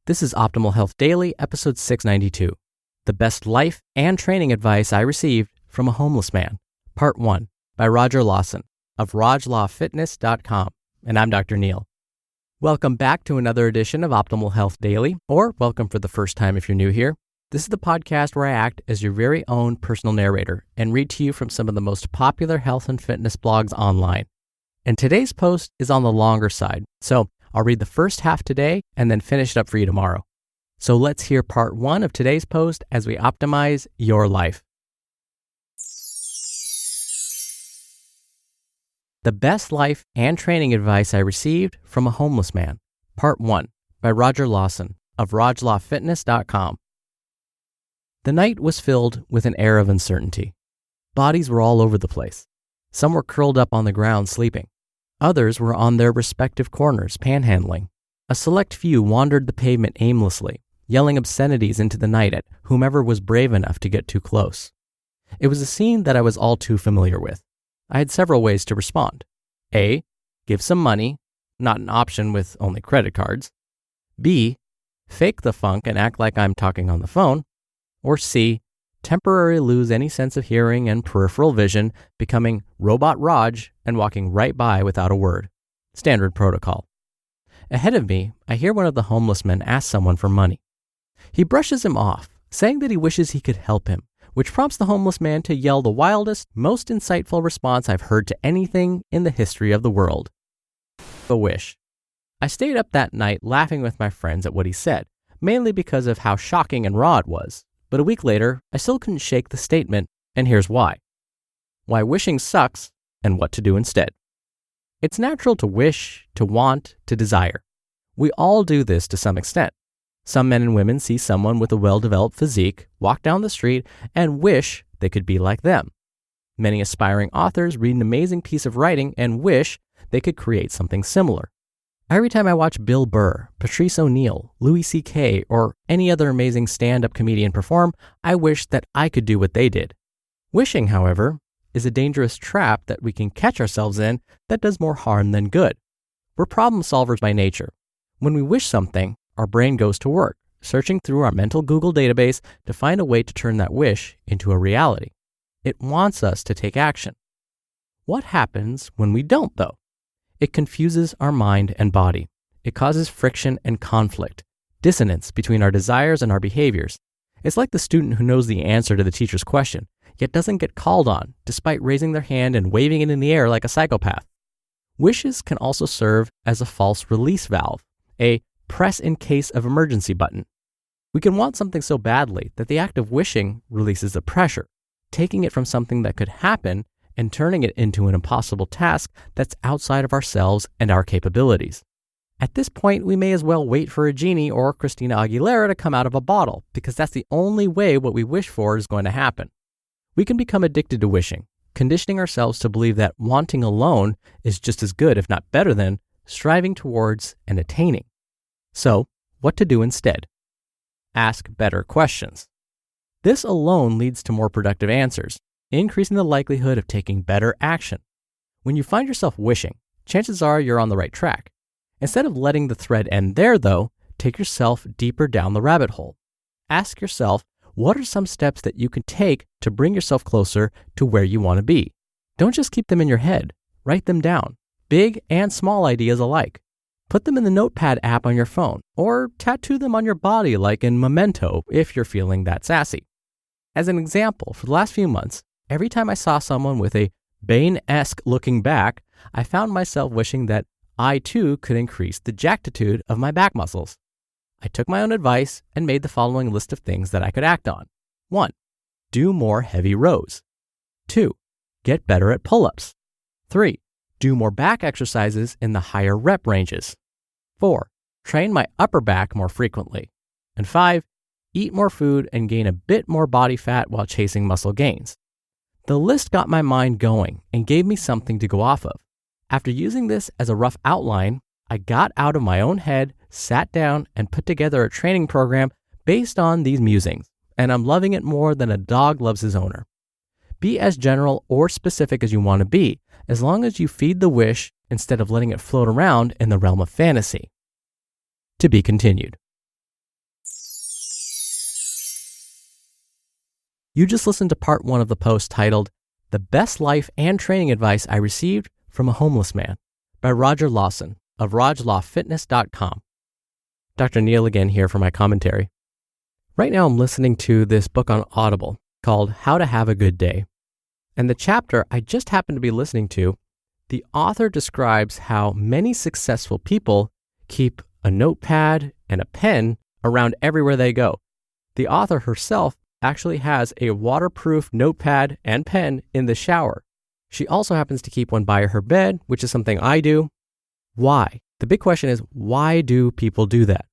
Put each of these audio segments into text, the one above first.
This is Optimal Health Daily, episode 692. The Best Life and Training Advice I Received from a Homeless Man, Part 1, by Roger Lawson of rajlawfitness.com. And I'm Dr. Neil. Welcome back to another edition of Optimal Health Daily, or welcome for the first time if you're new here. This is the podcast where I act as your very own personal narrator and read to you from some of the most popular health and fitness blogs online. And today's post is on the longer side, so I'll read the first half today and then finish it up for you tomorrow. So let's hear part 1 of today's post as we optimize your life. The Best Life and Training Advice I Received from a Homeless Man, Part 1, by Roger Lawson of rajlawfitness.com. The night was filled with an air of uncertainty. Bodies were all over the place. Some were curled up on the ground sleeping. Others were on their respective corners panhandling. A select few wandered the pavement aimlessly, yelling obscenities into the night at whomever was brave enough to get too close. It was a scene that I was all too familiar with. I had several ways to respond. A, give some money, not an option with only credit cards. B, fake the funk and act like I'm talking on the phone. Or C, temporarily lose any sense of hearing and peripheral vision, becoming Robot Raj and walking right by without a word. Standard protocol. Ahead of me, I hear one of the homeless men ask someone for money. He brushes him off, saying that he wishes he could help him, which prompts the homeless man to yell the wildest, most insightful response I've heard to anything in the history of the world. A wish. I stayed up that night laughing with my friends at what he said, mainly because of how shocking and raw it was. But a week later, I still couldn't shake the statement, and here's why. Why wishing sucks, and what to do instead. It's natural to wish, to want, to desire. We all do this to some extent. Some men and women see someone with a well-developed physique, walk down the street, and wish they could be like them. Many aspiring authors read an amazing piece of writing and wish they could create something similar. Every time I watch Bill Burr, Patrice O'Neal, Louis C.K., or any other amazing stand-up comedian perform, I wish that I could do what they did. Wishing, however, is a dangerous trap that we can catch ourselves in that does more harm than good. We're problem solvers by nature. When we wish something, our brain goes to work, searching through our mental Google database to find a way to turn that wish into a reality. It wants us to take action. What happens when we don't, though? It confuses our mind and body. It causes friction and conflict, dissonance between our desires and our behaviors. It's like the student who knows the answer to the teacher's question, yet doesn't get called on, despite raising their hand and waving it in the air like a psychopath. Wishes can also serve as a false release valve, a press in case of emergency button. We can want something so badly that the act of wishing releases the pressure, taking it from something that could happen and turning it into an impossible task that's outside of ourselves and our capabilities. At this point, we may as well wait for a genie or Christina Aguilera to come out of a bottle, because that's the only way what we wish for is going to happen. We can become addicted to wishing, conditioning ourselves to believe that wanting alone is just as good, if not better than, striving towards and attaining. So, what to do instead? Ask better questions. This alone leads to more productive answers, increasing the likelihood of taking better action. When you find yourself wishing, chances are you're on the right track. Instead of letting the thread end there, though, take yourself deeper down the rabbit hole. Ask yourself, what are some steps that you can take to bring yourself closer to where you want to be? Don't just keep them in your head. Write them down, big and small ideas alike. Put them in the Notepad app on your phone, or tattoo them on your body like in Memento if you're feeling that sassy. As an example, for the last few months, every time I saw someone with a Bane-esque looking back, I found myself wishing that I too could increase the jactitude of my back muscles. I took my own advice and made the following list of things that I could act on. 1. Do more heavy rows. 2. Get better at pull-ups. 3. Do more back exercises in the higher rep ranges. 4. Train my upper back more frequently. And 5. Eat more food and gain a bit more body fat while chasing muscle gains. The list got my mind going and gave me something to go off of. After using this as a rough outline, I got out of my own head, sat down, and put together a training program based on these musings, and I'm loving it more than a dog loves his owner. Be as general or specific as you want to be, as long as you feed the wish instead of letting it float around in the realm of fantasy. To be continued. You just listened to part 1 of the post titled, The Best Life and Training Advice I Received from a Homeless Man by Roger Lawson of RajLawFitness.com. Dr. Neil again here for my commentary. Right now I'm listening to this book on Audible called How to Have a Good Day. And the chapter I just happened to be listening to, the author describes how many successful people keep a notepad and a pen around everywhere they go. The author herself actually has a waterproof notepad and pen in the shower. She also happens to keep one by her bed, which is something I do. Why? The big question is, why do people do that?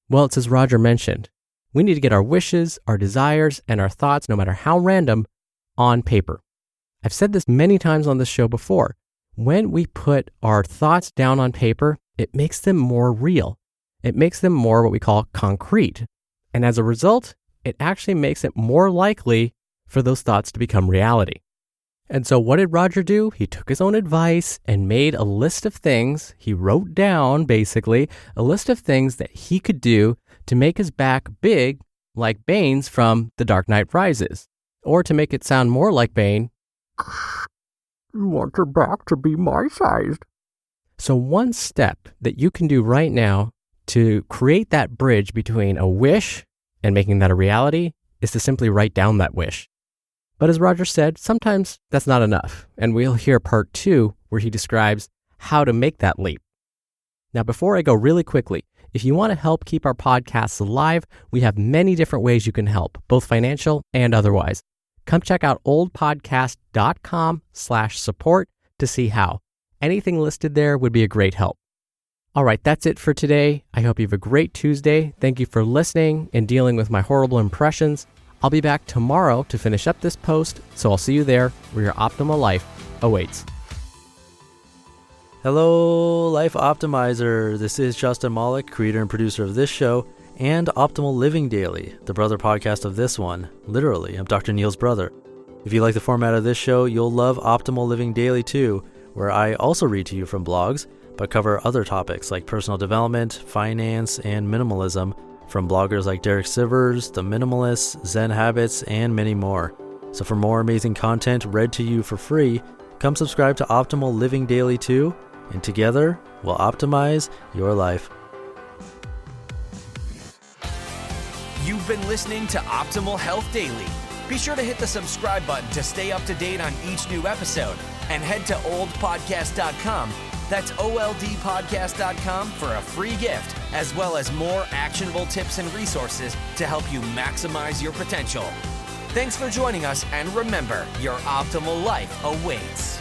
Well, it's as Roger mentioned, we need to get our wishes, our desires, and our thoughts, no matter how random, on paper. I've said this many times on this show before. When we put our thoughts down on paper, it makes them more real. It makes them more what we call concrete. And as a result, it actually makes it more likely for those thoughts to become reality. And so what did Roger do? He took his own advice and made a list of things. He wrote down, basically, a list of things that he could do to make his back big, like Bane's from The Dark Knight Rises. Or to make it sound more like Bane, you want your back to be my size. So one step that you can do right now to create that bridge between a wish and making that a reality is to simply write down that wish. But as Roger said, sometimes that's not enough, and we'll hear part 2 where he describes how to make that leap. Now, before I go really quickly, if you want to help keep our podcasts alive, we have many different ways you can help, both financial and otherwise. Come check out oldpodcast.com/support to see how. Anything listed there would be a great help. All right, that's it for today. I hope you have a great Tuesday. Thank you for listening and dealing with my horrible impressions. I'll be back tomorrow to finish up this post, so I'll see you there where your optimal life awaits. Hello, Life Optimizer. This is Justin Malik, creator and producer of this show and Optimal Living Daily, the brother podcast of this one. Literally, I'm Dr. Neil's brother. If you like the format of this show, you'll love Optimal Living Daily too, where I also read to you from blogs, but cover other topics like personal development, finance, and minimalism from bloggers like Derek Sivers, The Minimalists, Zen Habits, and many more. So for more amazing content read to you for free, come subscribe to Optimal Living Daily too, and together we'll optimize your life. You've been listening to Optimal Health Daily. Be sure to hit the subscribe button to stay up to date on each new episode, and head to oldpodcast.com. That's oldpodcast.com for a free gift, as well as more actionable tips and resources to help you maximize your potential. Thanks for joining us, and remember, your optimal life awaits.